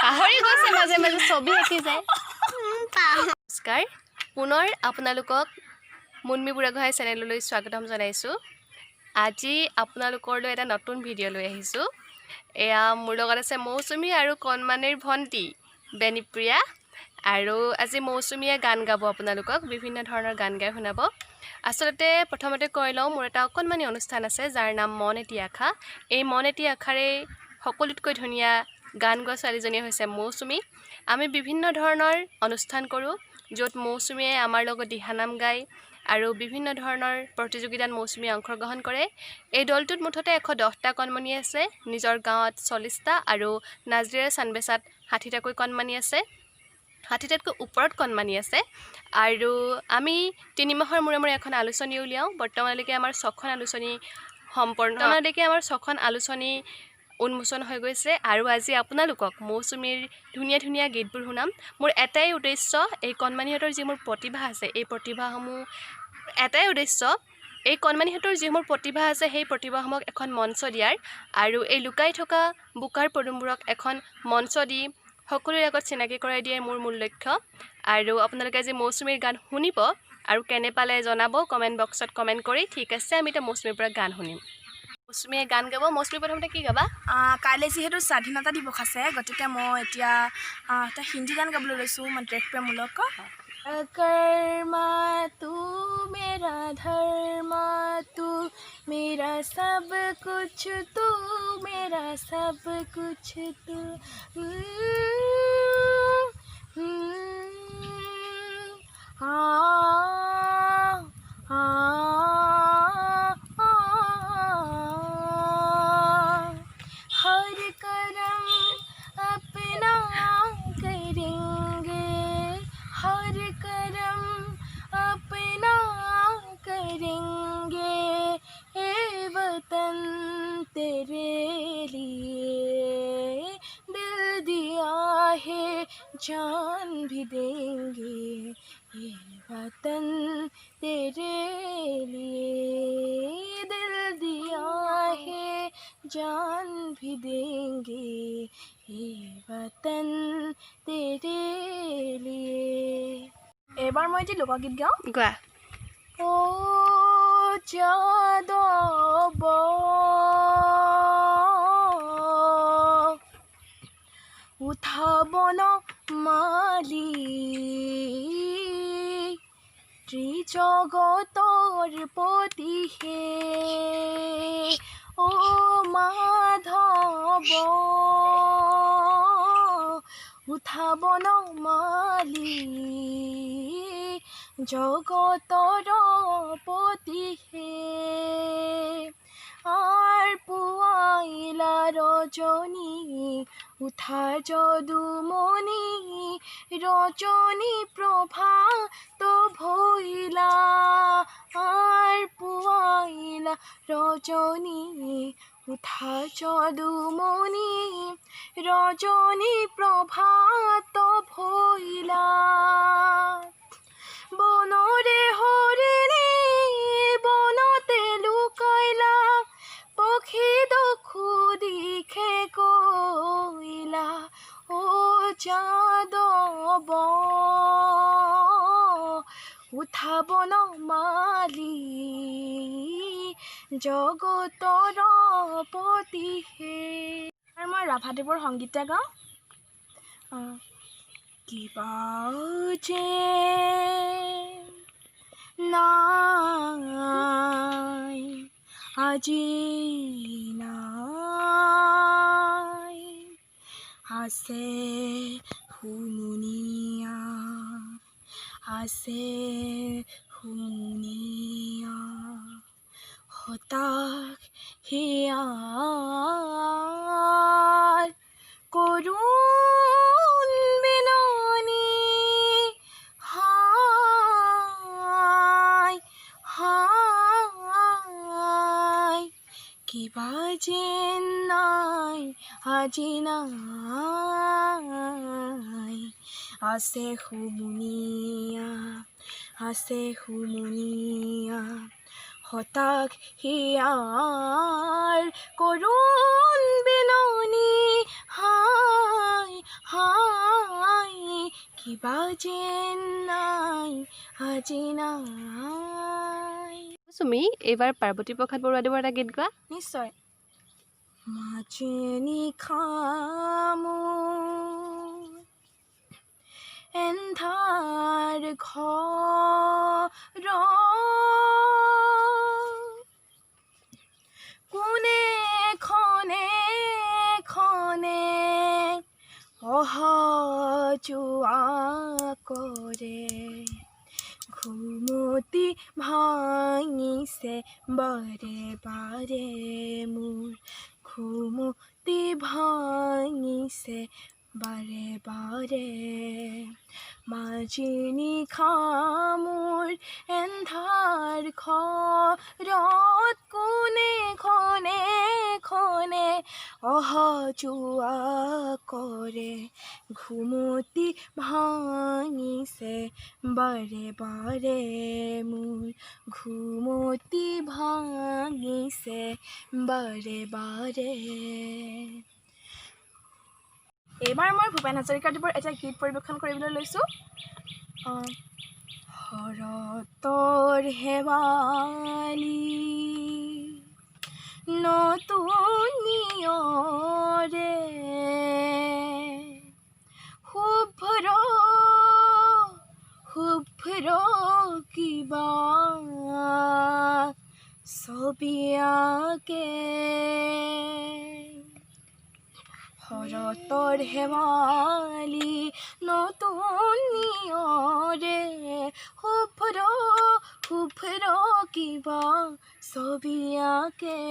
পাহৰি গৈছে মাজে মাজে ছবি আঁকি যায়। নমস্কাৰ, পুনৰ আপোনালোকক মুনমি বুঢ়াগোহাঁই চেনেললৈ স্বাগতম জনাইছোঁ। আজি আপোনালোকলৈ এটা নতুন ভিডিঅ' লৈ আহিছোঁ। এয়া মোৰ লগত আছে মৌচুমী আৰু কণমানিৰ ভণ্টি বেনিপ্ৰিয়া। আৰু আজি মৌচুমীয়ে গান গাব, আপোনালোকক বিভিন্ন ধৰণৰ গান গাই শুনাব। আচলতে প্ৰথমতে কৈ লওঁ, মোৰ এটা অকণমানি অনুষ্ঠান আছে যাৰ নাম মন এটি আশা। এই মন এটি আশাৰে সকলোতকৈ ধুনীয়া গান গোৱা ছোৱালীজনী হৈছে মৌচুমী। আমি বিভিন্ন ধৰণৰ অনুষ্ঠান কৰোঁ য'ত মৌচুমীয়ে আমাৰ লগত দিহানাম গায় আৰু বিভিন্ন ধৰণৰ প্ৰতিযোগিতাত মৌচুমীয়ে অংশগ্ৰহণ কৰে। এই দলটোত মুঠতে 110টা কণমানি আছে। নিজৰ গাঁৱত 40টা আৰু নাজিৰা চানবেচাত 60টাকৈ কণমানি আছে, 60টাতকৈ ওপৰত কণমানি আছে। আৰু আমি 3 মাহৰ মূৰে মূৰে এখন আলোচনী উলিয়াওঁ। বৰ্তমানলৈকে আমাৰ 6খন আলোচনী উন্মোচন হৈ গৈছে। আৰু আজি আপোনালোকক মৌচুমীৰ ধুনীয়া ধুনীয়া গীতবোৰ শুনাম। মোৰ এটাই উদ্দেশ্য, এই কণমানিহঁতৰ যি মোৰ প্ৰতিভা আছে, এই প্ৰতিভাসমূহ সেই প্ৰতিভাসমূহক এখন মঞ্চ দিয়াৰ, আৰু এই লুকাই থকা বোকাৰ পদুমবোৰক এখন মঞ্চ দি সকলোৰে আগত চিনাকি কৰাই দিয়াই মোৰ মূল লক্ষ্য। আৰু আপোনালোকে আজি মৌচুমীৰ গান শুনিব আৰু কেনে পালে জনাব কমেণ্ট বক্সত কমেণ্ট কৰি। ঠিক আছে, আমি এতিয়া মৌচুমীৰ পৰা গান শুনিম। মৌচুমীয়ে গান গাব। মৌচুমী প্ৰথমতে কি গাবা? কাইলৈ যিহেতু স্বাধীনতা দিৱস আছে, গতিকে মই এতিয়া এটা হিন্দী গান গাবলৈ লৈছোঁ, মানে দেশপ্ৰেমমূলক। কৰ্মা তু মেৰা ধৰ্মা তু মেৰা সব কুছ তু মেৰা সব কুছ তু जान भी देंगे ये वतन तेरे लिए, दिल दिया है जान भी देंगे ये वतन तेरे लिए। এবাৰ মই এটি লোকগীত গাওঁ। গোৱা। ও যাদৱ উঠাব ন মালি, ত্ৰিজগতৰ পতিহে ও মাধৱ উঠাব ন মালি, জগতৰ পতিহে আর পুয়াইলা রজনী উঠা যদুমণি, রজনী প্রভা তো ভইলা আর পুয়াইলা রজনী উঠা যদুমণি, রজনী প্রভা তো ভইলা বনরে হরিণী বনতে লুকাইলা, পক্ষী দখু দিখে কইলা ও যাদৱ উঠাব ন মালি, জগতৰ পতিহে। আৰু মই ৰাভাদেৱৰ সংগীত গাওঁ। কিবা যে নাই আজি নাই, আছে হুমুনিয়া, আছে হুমুনিয়া, হতাশ হিয়াৰ করুণ বিননি, হায় হায় কিবা যেন নাই আজি নাই, আছে হুমুনিয়া, আছে হুমুনিয়া, হতাশ হিয়াৰ কৰোণ বিননি হাই হাই কিবা যেন নাই আজি নাই। তুমি এইবাৰ পাৰ্বতী প্ৰসাদ বৰুৱাদেৱৰ এটা গীত গোৱা। নিশ্চয়। মাজে নিশামোৰ এন্ধাৰ ঘৰ কোনে খনে খনে অহা যোৱা কৰে ঘুমতি ভাঙিছে বাৰে বাৰে মোৰ ঘুমতি ভাঙিছে বাৰে বাৰে মাজে নিশা মোৰ এন্ধাৰ ঘৰত কোনে খনে খনে অহা যোৱা কৰে ঘুমতি ভাঙিছে বাৰে বাৰে মোৰ ঘুমতি ভাঙিছে বাৰে বাৰে। এইবাৰ মই ভূপেন হাজৰিকাদেৱৰ এটা গীত পৰিৱেশন কৰিবলৈ লৈছোঁ। শৰতৰ শেৱালি নতুন নিয়ৰে শুভ্ৰ শুভ্ৰ কিবা ছবি আঁকে শৰতৰ শেৱালি নতুন নিয়ৰে শুভ্ৰ শুভ্ৰ কিবা ছবি আঁকে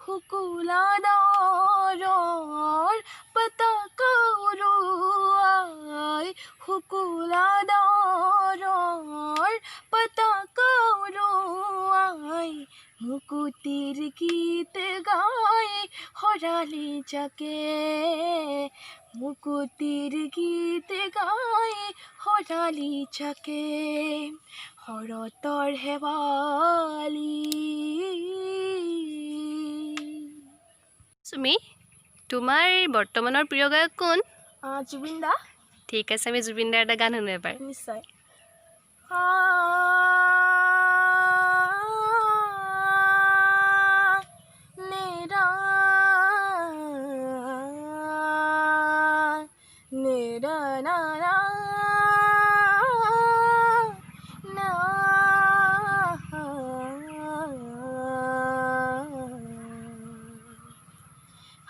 শুকুলা ডাৱৰৰ পতাকা উৰুৱাই শুকুলা ডাৱৰৰ পতাকা উৰুৱাই মুকুতিৰ গীত গাই হৰালি জাকে মুকুতিৰ গীত গাই হৰালি জাকে শৰতৰ শেৱালি। তুমি তোমাৰ বৰ্তমানৰ প্ৰিয় গায়ক কোন? জুবিন দা। ঠিক আছে, আমি জুবিন দাৰ এটা গান শুনো এবাৰ। নিশ্চয়।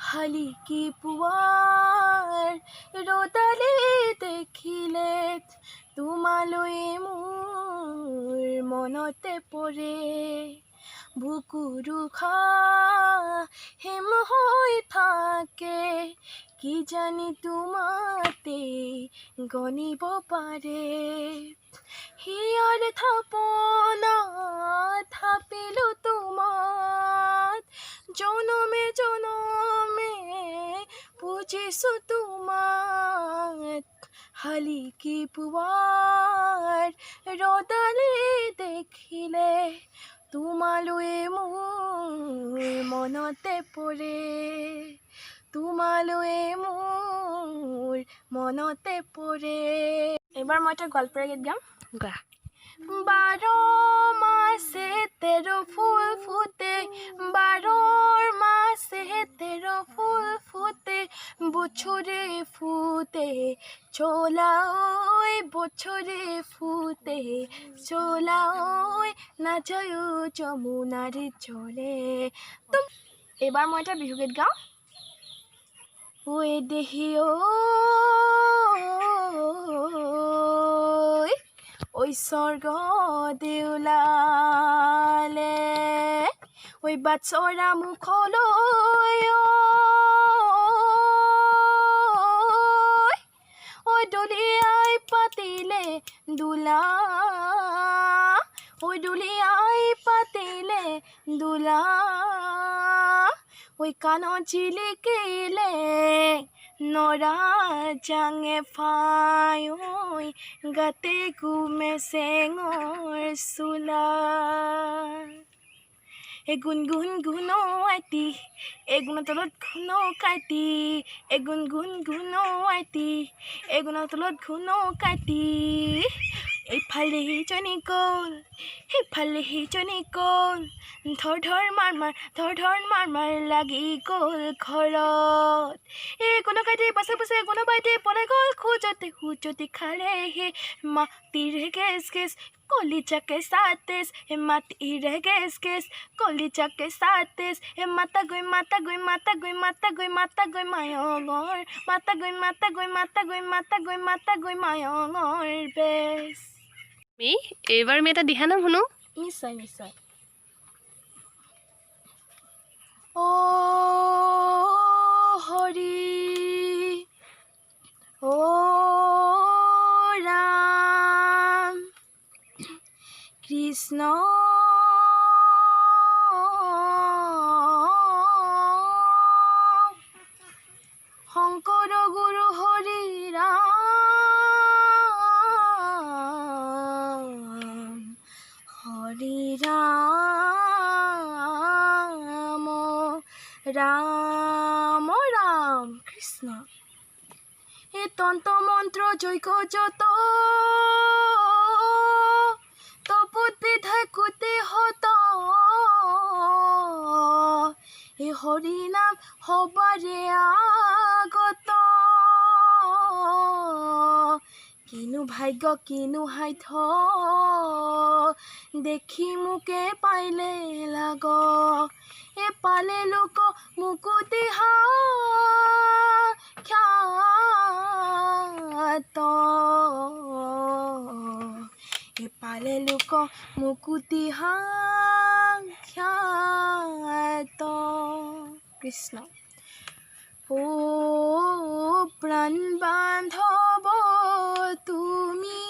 শালিকি পুৱাৰ ৰ'দালি দেখিলে তোমালৈ মোৰ মনতে পৰে বুকুৰ হেম হৈ থাকে কি জানি তোমাতে গণিব পাৰে হিয়াৰ থাপনা থাপিলো তোমাত জনমে জনমে বুজিছো তোমাত শালিকি পুৱাৰ ৰ'দালি দেখিলে তোমালৈ মোৰ মনতে পৰে তোমালৈ মোৰ মনতে পৰে। এইবাৰ মই এটা গল্পৰ গীত গাম। গোৱা। 12 মাসে 13 ফুল ফুটে 12 মাসে 13 ফুল ফুটে বছরে ফুটে চোলা ওই বছরে ফুটে চোলা ওই না যায় যমুনার জলে। এবার মই এটা বিহু গীত গাওঁ। ওই দেহিও ওই স্বর্গ দেউলালে ওই বাচ্চরা মুখলৈ ওই দুলিয়াই পাতিলে দুলা ওই দুলিয়াই পাতিলে দুলা ওই কাণত জিলিকিলে নৰা জাঙে ফাই গাতে ঘুমে চেঙৰ চোলা এগুণ গুণ গুণ আইতি এগুণৰ তলত ঘুণ কাটি এগুণ গুণ গুণ আইতি এগুণৰ তলত ঘুণ কাটি এইফালে সিজনী গ'ল সেইফালে সিজনী গ'ল ধৰ ধৰ মাৰ মাৰ লাগি গ'ল ঘৰত এগুণ কাটি পাছে পাছে গুণ বাইতে পলাই গ'ল খোজতে খালেহি মাটিৰে গেছ গেছ কলিজাকে চাতেজ মাটিৰে গেছ গেছ কলিজাকে চাতেজ মাতা গৈ মায়ঙৰ বেছ এইবাৰ আমি এটা দিহানাম শুনো নিশ্চয় নিশ্চয় হৰি ৰাম কৃষ্ণ শংকৰ গুৰু হৰি ৰাম হৰি ৰাম ৰাম ৰাম কৃষ্ণ এই তন্ত্ৰ মন্ত্ৰ যজ্ঞ যত তপত বিধাকুতে হত এই হৰি নাম সবাৰে আগত কিনো ভাগ্য কিনো সাধ্য দেখি মোকে পাইলে লাগ এ পালে লোক মুকুতি খ্যাত এ পালে লোক মুকুতি খ্যাত কৃষ্ণ ও প্ৰাণ বান্ধৱ তুমি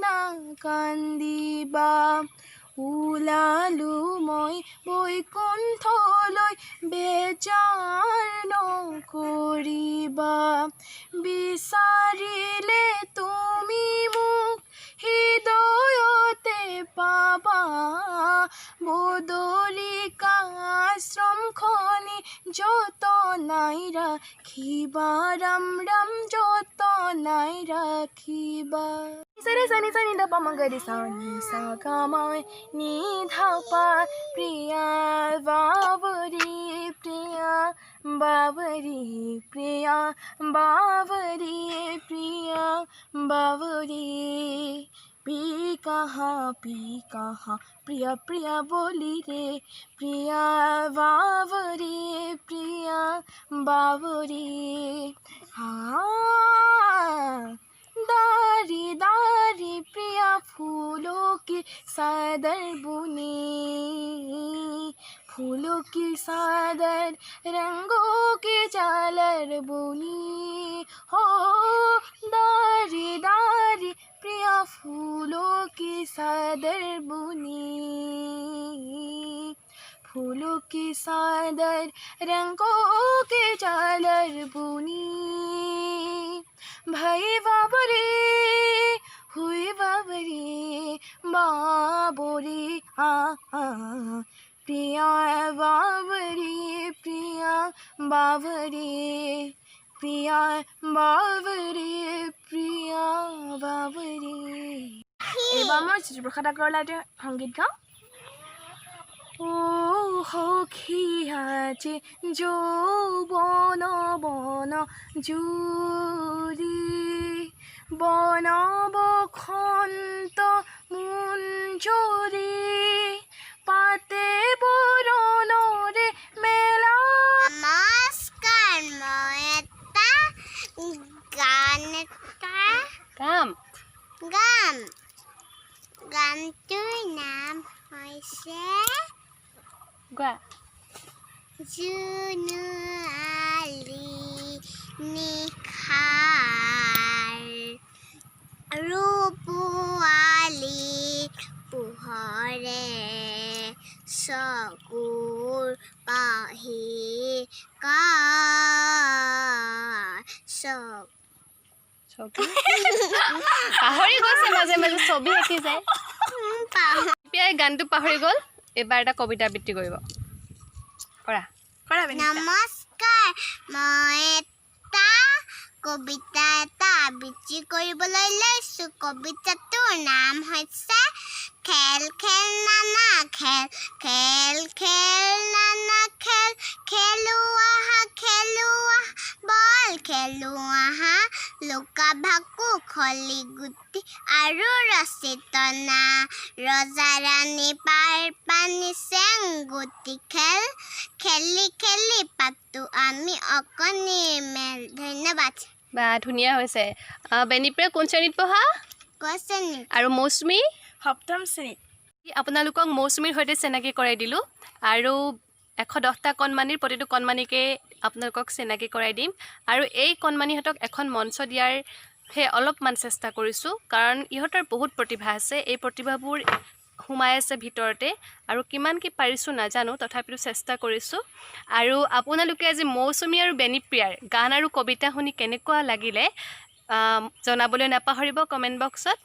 না কান্দিবা ওলালো মই বৈকুণ্ঠলৈ বেজাৰ নকৰিবা বিচাৰিলে তুমি মোক হৃদয়তে পাবা বদলিকা আশ্ৰমখনি যতনাই ৰাখিবা ৰাম ৰাম যতনাই ৰাখিবা সরে সনি সনি দপা মগরি সানি সাগামায় নি ধাপা প্রিয়া বাবরি প্রিয়া বাবরি প্রিয়া বাবরি প্রিয়া বাবরি पी कहाँ प्रिया प्रिया बोली रे प्रिया बावरी प्रिया बावरी हाँ दारी दारी प्रिया फूलों की सादर बुनी फूलों की सादर रंगों की झालर बुनी हो दारी दारी प्रिया फूलों की सादर बुनी फूलों की सादर रंगों के झालर बुनी भाई बाबरी हुई बाबरी बाबरी प्रिया बाबरी प्रिया बाबरी प्रिया बाबरी प्रिया बाबरी এইবাৰ মই জ্যোতিপ্ৰসাদ আগৰৱালাৰ সংগীত গাওঁ ও সখী আজি যৌবন বন জুৰি বন বসন্ত মুঞ্জৰি পাতে বৰণৰে মেলা নমস্কাৰ মই এটা গান গাম গানটোৰ নাম হৈছে গোৱা জুনু আলি নিশাৰ ৰূপোৱালী পোহৰে চকুৰ পাহি কাৰ চব ছবি পাহৰি গৈছে মাজে মাজে ছবি আঁকি যায় এতিয়া এই গানটো পাহৰি গ'ল এবাৰ এটা কবিতা আবৃত্তি কৰিব কৰা কৰা বেনিতা নমস্কাৰ মই এটা কবিতা এটা আবৃত্তি কৰিবলৈ লৈছোঁ কবিতাটোৰ নাম হৈছে খেল খেল নানা খেল খেল খেল নানা খেল খেলো আহা বল খেলো আহা লুকা ভাকু খলি গুটি আৰু ৰছী টনা ৰজা ৰাণী পাৰ পানী চেং গুটি খেল খেলি খেলি পাতো আমি অকণিৰ মেল ধন্যবাদ বা ধুনীয়া হৈছে বেনিপ্ৰিয়া কোন শ্ৰেণীত পঢ়া কৈছে নি আৰু মৌচুমী সপ্তম শ্ৰেণীত আপোনালোকক মৌচুমীৰ সৈতে চিনাকি কৰাই দিলোঁ আৰু 110টা কণমানিৰ প্ৰতিটো কণমানিকে আপোনালোকক চিনাকি কৰাই দিম আৰু এই কণমানিহঁতক এখন মঞ্চ দিয়াৰ অলপমান চেষ্টা কৰিছোঁ কাৰণ ইহঁতৰ বহুত প্ৰতিভা আছে এই প্ৰতিভাবোৰ সোমাই আছে ভিতৰতে আৰু কিমান কি পাৰিছোঁ নাজানো তথাপিতো চেষ্টা কৰিছোঁ আৰু আপোনালোকে আজি মৌচুমী আৰু বেনিপ্ৰিয়াৰ গান আৰু কবিতা শুনি কেনেকুৱা লাগিলে জনাবলৈ নাপাহৰিব কমেণ্ট বক্সত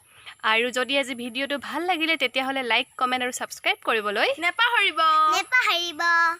আৰু যদি আজি ভিডিঅ'টো ভাল লাগিলে তেতিয়াহ'লে লাইক কমেণ্ট আৰু ছাবস্ক্ৰাইব কৰিবলৈ নেপাহৰিব নেপাহৰিব